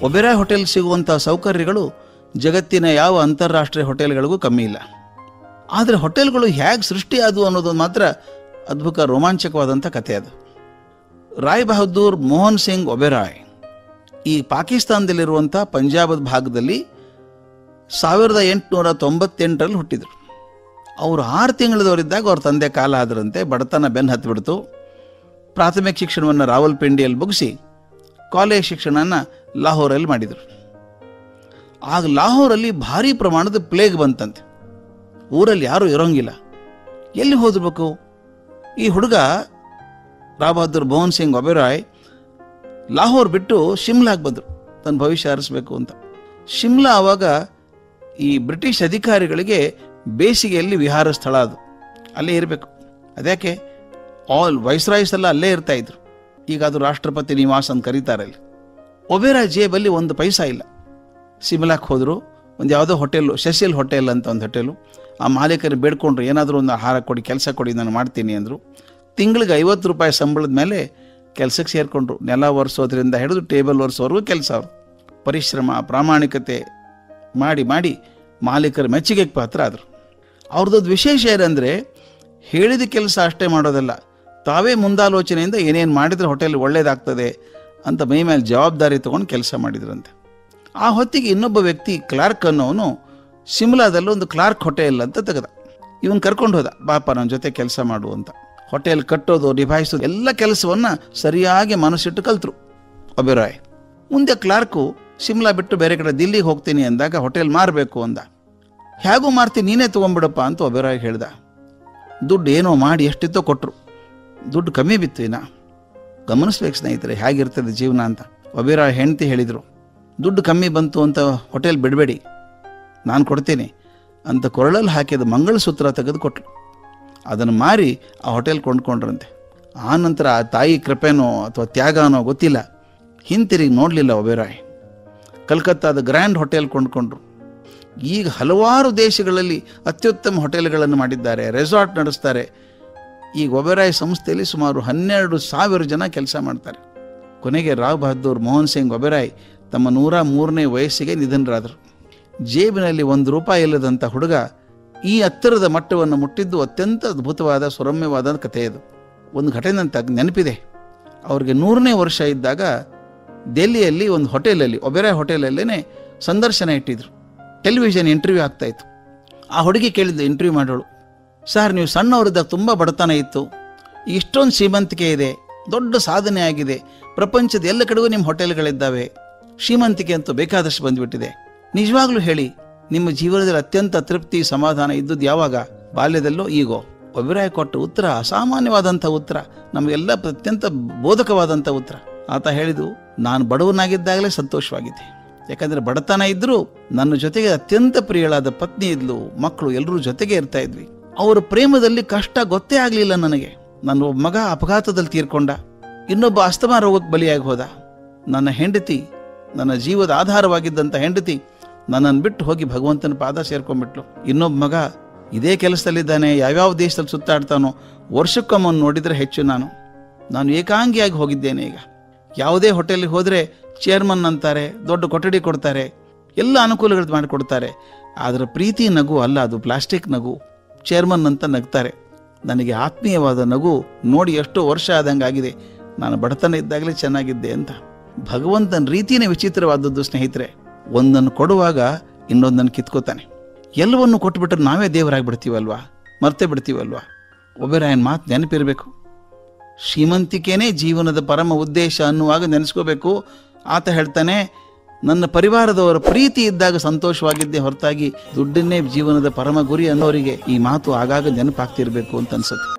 Oberoi hotel ಸಿಗುವಂಥ ಸೌಕರ್ಯಗಳು ಜಗತ್ತಿನ ಯಾವ ಅಂತಾರಾಷ್ಟ್ರೀಯ ಹೋಟೆಲ್ಗಳಿಗೂ ಕಮ್ಮಿ ಇಲ್ಲ. ಆದರೆ ಹೋಟೆಲ್ಗಳು ಹೇಗೆ ಸೃಷ್ಟಿಯಾದವು ಅನ್ನೋದು ಮಾತ್ರ ಅದ್ಭುತ ರೋಮಾಂಚಕವಾದಂಥ ಕಥೆ. ಅದು ರಾಯ್ ಬಹದ್ದೂರ್ ಮೋಹನ್ ಸಿಂಗ್ ಒಬೆರಾಯ್ ಈ ಪಾಕಿಸ್ತಾನದಲ್ಲಿರುವಂಥ ಪಂಜಾಬದ ಭಾಗದಲ್ಲಿ 1898ರಲ್ಲಿ ಹುಟ್ಟಿದರು. ಅವರು 6 ತಿಂಗಳದವರಿದ್ದಾಗ ಅವ್ರ ತಂದೆ ಕಾಲ ಆದರಂತೆ, ಬಡತನ ಬೆನ್ನು ಹತ್ತಿಬಿಡ್ತು. ಪ್ರಾಥಮಿಕ ಶಿಕ್ಷಣವನ್ನು ರಾವಲ್ಪಿಂಡಿಯಲ್ಲಿ ಮುಗಿಸಿ ಕಾಲೇಜ್ ಶಿಕ್ಷಣನ ಲಾಹೋರಲ್ಲಿ ಮಾಡಿದರು. ಆಗ ಲಾಹೋರಲ್ಲಿ ಭಾರೀ ಪ್ರಮಾಣದ ಪ್ಲೇಗ್ ಬಂತಂತೆ. ಊರಲ್ಲಿ ಯಾರೂ ಇರೋಂಗಿಲ್ಲ, ಎಲ್ಲಿ ಹೋದಿರ್ಬೇಕು? ಈ ಹುಡುಗ ರಾಯ್ ಬಹದ್ದೂರ್ ಮೋಹನ್ ಸಿಂಗ್ ಒಬೆರಾಯ್ ಲಾಹೋರ್ ಬಿಟ್ಟು ಶಿಮ್ಲಾಗೆ ಬಂದರು ತನ್ನ ಭವಿಷ್ಯ ಅರಸಬೇಕು ಅಂತ. ಶಿಮ್ಲಾ ಆವಾಗ ಈ ಬ್ರಿಟಿಷ್ ಅಧಿಕಾರಿಗಳಿಗೆ ಬೇಸಿಗೆಯಲ್ಲಿ ವಿಹಾರ ಸ್ಥಳ, ಅದು ಅಲ್ಲೇ ಇರಬೇಕು. ಅದ್ಯಾಕೆ ಆಲ್ ವೈಸ್ರಾಯ್ಸ್ ಎಲ್ಲ ಅಲ್ಲೇ ಇರ್ತಾ ಇದ್ರು. ಈಗ ಅದು ರಾಷ್ಟ್ರಪತಿ ನಿವಾಸ ಅಂತ ಕರೀತಾರೆ. ಅಲ್ಲಿ ಒಬೆರಾಯ್ ಜೇಬಲ್ಲಿ 1 ಪೈಸಾ ಇಲ್ಲ. ಶಿಮ್ಲಾಕ್ಕೆ ಹೋದರು. ಒಂದು ಯಾವುದೋ ಹೋಟೆಲು, ಸೆಸಿಲ್ ಹೋಟೆಲ್ ಅಂತ ಒಂದು ಹೋಟೆಲು. ಆ ಮಾಲೀಕರು ಬೇಡ್ಕೊಂಡ್ರು, ಏನಾದರೂ ಒಂದು ಆಹಾರ ಕೊಡಿ, ಕೆಲಸ ಕೊಡಿ, ನಾನು ಮಾಡ್ತೀನಿ ಅಂದರು. ತಿಂಗಳಿಗೆ 50 ರೂಪಾಯಿ ಸಂಬಳದ ಮೇಲೆ ಕೆಲಸಕ್ಕೆ ಸೇರಿಕೊಂಡ್ರು. ನೆಲ ಒರೆಸೋದ್ರಿಂದ ಹಿಡಿದು ಟೇಬಲ್ ಒರೆಸೋವರೆಗೂ ಕೆಲಸ. ಅವರು ಪರಿಶ್ರಮ, ಪ್ರಾಮಾಣಿಕತೆ ಮಾಡಿ ಮಾಡಿ ಮಾಲೀಕರ ಮೆಚ್ಚುಗೆಗೆ ಪಾತ್ರ ಆದರು. ಅವ್ರದ್ದು ವಿಶೇಷ ಏನಂದರೆ, ಹೇಳಿದ ಕೆಲಸ ಅಷ್ಟೇ ಮಾಡೋದಲ್ಲ, ತಾವೇ ಮುಂದಾಲೋಚನೆಯಿಂದ ಏನೇನು ಮಾಡಿದರೆ ಹೋಟೆಲ್ ಒಳ್ಳೇದಾಗ್ತದೆ ಅಂತ ಮೈ ಮೇಲೆ ಜವಾಬ್ದಾರಿ ತೊಗೊಂಡು ಕೆಲಸ ಮಾಡಿದ್ರಂತೆ. ಆ ಹೊತ್ತಿಗೆ ಇನ್ನೊಬ್ಬ ವ್ಯಕ್ತಿ ಕ್ಲಾರ್ಕ್ ಅನ್ನೋನು ಶಿಮ್ಲಾದಲ್ಲಿ ಒಂದು ಕ್ಲಾರ್ಕ್ ಹೋಟೆಲ್ ಅಂತ ತೆಗೆದ. ಇವನು ಕರ್ಕೊಂಡು ಹೋದ, ಬಾಪ ನನ್ನ ಜೊತೆ ಕೆಲಸ ಮಾಡು ಅಂತ. ಹೋಟೆಲ್ ಕಟ್ಟೋದು, ನಿಭಾಯಿಸೋದು ಎಲ್ಲ ಕೆಲಸವನ್ನು ಸರಿಯಾಗಿ ಮನಸ್ಸಿಟ್ಟು ಕಲ್ತರು ಒಬೆರಾಯ್. ಮುಂದೆ ಕ್ಲಾರ್ಕು ಶಿಮ್ಲಾ ಬಿಟ್ಟು ಬೇರೆ ಕಡೆ ದಿಲ್ಲಿಗೆ ಹೋಗ್ತೀನಿ ಅಂದಾಗ ಹೋಟೆಲ್ ಮಾರಬೇಕು ಅಂದ. ಹೇಗೂ ಮಾರ್ತೀನಿ, ನೀನೇ ತೊಗೊಂಡ್ಬಿಡಪ್ಪ ಅಂತ ಒಬೆರಾಯ್ ಹೇಳ್ದ. ದುಡ್ಡು ಏನೋ ಮಾಡಿ ಎಷ್ಟಿತ್ತೋ ಕೊಟ್ಟರು. ದುಡ್ಡು ಕಮ್ಮಿ ಬಿತ್ತು. ಇನ್ನು ಗಮನಿಸ್ಬೇಕು ಸ್ನೇಹಿತರೆ, ಹೇಗಿರ್ತದೆ ಜೀವನ ಅಂತ. ಒಬೆರಾಯ್ ಹೆಂಡತಿ ಹೇಳಿದರು, ದುಡ್ಡು ಕಮ್ಮಿ ಬಂತು ಅಂತ ಹೋಟೆಲ್ ಬಿಡಬೇಡಿ, ನಾನು ಕೊಡ್ತೀನಿ ಅಂತ ಕೊರಳಲ್ಲಿ ಹಾಕಿದ ಮಂಗಳಸೂತ್ರ ತೆಗೆದು ಕೊಟ್ಟರು. ಅದನ್ನು ಮಾರಿ ಆ ಹೋಟೆಲ್ ಕೊಂಡ್ಕೊಂಡ್ರಂತೆ. ಆ ನಂತರ ಆ ತಾಯಿ ಕೃಪೆನೋ ಅಥವಾ ತ್ಯಾಗನೋ ಗೊತ್ತಿಲ್ಲ, ಹಿಂತಿರುಗಿ ನೋಡಲಿಲ್ಲ ಒಬೆರಾಯ್. ಕಲ್ಕತ್ತಾದ ಗ್ರ್ಯಾಂಡ್ ಹೋಟೆಲ್ ಕೊಂಡ್ಕೊಂಡ್ರು. ಈಗ ಹಲವಾರು ದೇಶಗಳಲ್ಲಿ ಅತ್ಯುತ್ತಮ ಹೋಟೆಲ್ಗಳನ್ನು ಮಾಡಿದ್ದಾರೆ, ರೆಸಾರ್ಟ್ ನಡೆಸ್ತಾರೆ. ಈಗ ಒಬೆರಾಯ್ ಸಂಸ್ಥೆಯಲ್ಲಿ ಸುಮಾರು 12,000 ಜನ ಕೆಲಸ ಮಾಡ್ತಾರೆ. ಕೊನೆಗೆ ರಾಯ್ ಬಹದ್ದೂರ್ ಮೋಹನ್ ಸಿಂಗ್ ಒಬೆರಾಯ್ ತಮ್ಮ 103ನೇ ವಯಸ್ಸಿಗೆ ನಿಧನರಾದರು. ಜೇಬಿನಲ್ಲಿ 1 ರೂಪಾಯಿ ಇಲ್ಲದಂಥ ಹುಡುಗ ಈ ಎತ್ತರದ ಮಟ್ಟವನ್ನು ಮುಟ್ಟಿದ್ದು ಅತ್ಯಂತ ಅದ್ಭುತವಾದ ಸುರಮ್ಯವಾದ ಕಥೆ. ಇದು ಒಂದು ಘಟನೆ ಅಂತ ನೆನಪಿದೆ. ಅವ್ರಿಗೆ 100ನೇ ವರ್ಷ ಇದ್ದಾಗ ದೆಹಲಿಯಲ್ಲಿ ಒಂದು ಹೋಟೆಲಲ್ಲಿ, ಒಬೆರಾಯ್ ಹೋಟೆಲಲ್ಲೇ ಸಂದರ್ಶನ ಇಟ್ಟಿದ್ರು. ಟೆಲಿವಿಷನ್ ಇಂಟರ್ವ್ಯೂ ಆಗ್ತಾಯಿತ್ತು. ಆ ಹುಡುಗಿ ಕೇಳಿದ್ದು, ಇಂಟರ್ವ್ಯೂ ಮಾಡೋಳು, ಸರ್ ನೀವು ಸಣ್ಣವರಿದ್ದಾಗ ತುಂಬ ಬಡತನ ಇತ್ತು, ಇಷ್ಟೊಂದು ಶ್ರೀಮಂತಿಕೆ ಇದೆ, ದೊಡ್ಡ ಸಾಧನೆ ಆಗಿದೆ, ಪ್ರಪಂಚದ ಎಲ್ಲ ಕಡೆಗೂ ನಿಮ್ಮ ಹೋಟೆಲ್ಗಳಿದ್ದಾವೆ, ಶ್ರೀಮಂತಿಕೆ ಅಂತೂ ಬೇಕಾದಷ್ಟು ಬಂದುಬಿಟ್ಟಿದೆ, ನಿಜವಾಗ್ಲೂ ಹೇಳಿ ನಿಮ್ಮ ಜೀವನದಲ್ಲಿ ಅತ್ಯಂತ ತೃಪ್ತಿ ಸಮಾಧಾನ ಇದ್ದದ್ದು ಯಾವಾಗ, ಬಾಲ್ಯದಲ್ಲೋ ಈಗೋ? ಒಬೆರಾಯ್ ಕೊಟ್ಟ ಉತ್ತರ ಅಸಾಮಾನ್ಯವಾದಂಥ ಉತ್ತರ, ನಮಗೆಲ್ಲ ಅತ್ಯಂತ ಬೋಧಕವಾದಂಥ ಉತ್ತರ. ಆತ ಹೇಳಿದ್ದು, ನಾನು ಬಡವನಾಗಿದ್ದಾಗಲೇ ಸಂತೋಷವಾಗಿದ್ದೆ, ಯಾಕಂದರೆ ಬಡತನ ಇದ್ದರೂ ನನ್ನ ಜೊತೆಗೆ ಅತ್ಯಂತ ಪ್ರಿಯಳಾದ ಪತ್ನಿ ಇದ್ಲು, ಮಕ್ಕಳು ಎಲ್ಲರೂ ಜೊತೆಗೆ ಇರ್ತಾ ಇದ್ವಿ. ಅವರ ಪ್ರೇಮದಲ್ಲಿ ಕಷ್ಟ ಗೊತ್ತೇ ಆಗಲಿಲ್ಲ ನನಗೆ. ನನ್ನ ಒಬ್ಬ ಮಗ ಅಪಘಾತದಲ್ಲಿ ತೀರ್ಕೊಂಡ, ಇನ್ನೊಬ್ಬ ಅಸ್ತಮಾ ರೋಗಕ್ಕೆ ಬಲಿಯಾಗಿ ಹೋದ. ನನ್ನ ಹೆಂಡತಿ, ನನ್ನ ಜೀವದ ಆಧಾರವಾಗಿದ್ದಂಥ ಹೆಂಡತಿ ನನ್ನನ್ನು ಬಿಟ್ಟು ಹೋಗಿ ಭಗವಂತನ ಪಾದ ಸೇರ್ಕೊಂಡ್ಬಿಟ್ಲು. ಇನ್ನೊಬ್ಬ ಮಗ ಇದೇ ಕೆಲಸದಲ್ಲಿದ್ದಾನೆ, ಯಾವ್ಯಾವ ದೇಶದಲ್ಲಿ ಸುತ್ತಾಡ್ತಾನೋ, ವರ್ಷಕ್ಕೊಮ್ಮನ್ನು ನೋಡಿದರೆ ಹೆಚ್ಚು. ನಾನು ಏಕಾಂಗಿಯಾಗಿ ಹೋಗಿದ್ದೇನೆ. ಈಗ ಯಾವುದೇ ಹೋಟೆಲ್ಗೆ ಹೋದರೆ ಚೇರ್ಮನ್ ಅಂತಾರೆ, ದೊಡ್ಡ ಕೊಠಡಿ ಕೊಡ್ತಾರೆ, ಎಲ್ಲ ಅನುಕೂಲಗಳು ಮಾಡಿಕೊಡ್ತಾರೆ. ಆದರೆ ಪ್ರೀತಿ ನಗು ಅಲ್ಲ, ಅದು ಪ್ಲಾಸ್ಟಿಕ್ ನಗು. ಚೇರ್ಮನ್ ಅಂತ ನಗ್ತಾರೆ. ನನಗೆ ಆತ್ಮೀಯವಾದ ನಗು ನೋಡಿ ಎಷ್ಟೋ ವರ್ಷ ಆದಂಗೆ ಆಗಿದೆ. ನಾನು ಬಡತನ ಇದ್ದಾಗಲೇ ಚೆನ್ನಾಗಿದ್ದೆ ಅಂತ. ಭಗವಂತನ ರೀತಿಯೇ ವಿಚಿತ್ರವಾದದ್ದು ಸ್ನೇಹಿತರೆ. ಒಂದನ್ನು ಕೊಡುವಾಗ ಇನ್ನೊಂದನ್ನು ಕಿತ್ಕೋತಾನೆ. ಎಲ್ಲವನ್ನು ಕೊಟ್ಟುಬಿಟ್ರೆ ನಾವೇ ದೇವರಾಗಿಬಿಡ್ತೀವಲ್ವಾ, ಮರ್ತೇ ಬಿಡ್ತೀವಲ್ವಾ? ಒಬೆರಾಯನ್ ಮಾತು ನೆನಪಿರಬೇಕು. ಶ್ರೀಮಂತಿಕೆನೇ ಜೀವನದ ಪರಮ ಉದ್ದೇಶ ಅನ್ನುವಾಗ ನೆನೆಸ್ಕೋಬೇಕು. ಆತ ಹೇಳ್ತಾನೆ, ನನ್ನ ಪರಿವಾರದವರ ಪ್ರೀತಿ ಇದ್ದಾಗ ಸಂತೋಷವಾಗಿದ್ದೇ ಹೊರತಾಗಿ ದುಡ್ಡನ್ನೇ ಜೀವನದ ಪರಮ ಗುರಿ ಅನ್ನೋರಿಗೆ ಈ ಮಾತು ಆಗಾಗ ನೆನಪಾಗ್ತಿರ್ಬೇಕು ಅಂತ ಅನ್ಸುತ್ತೆ.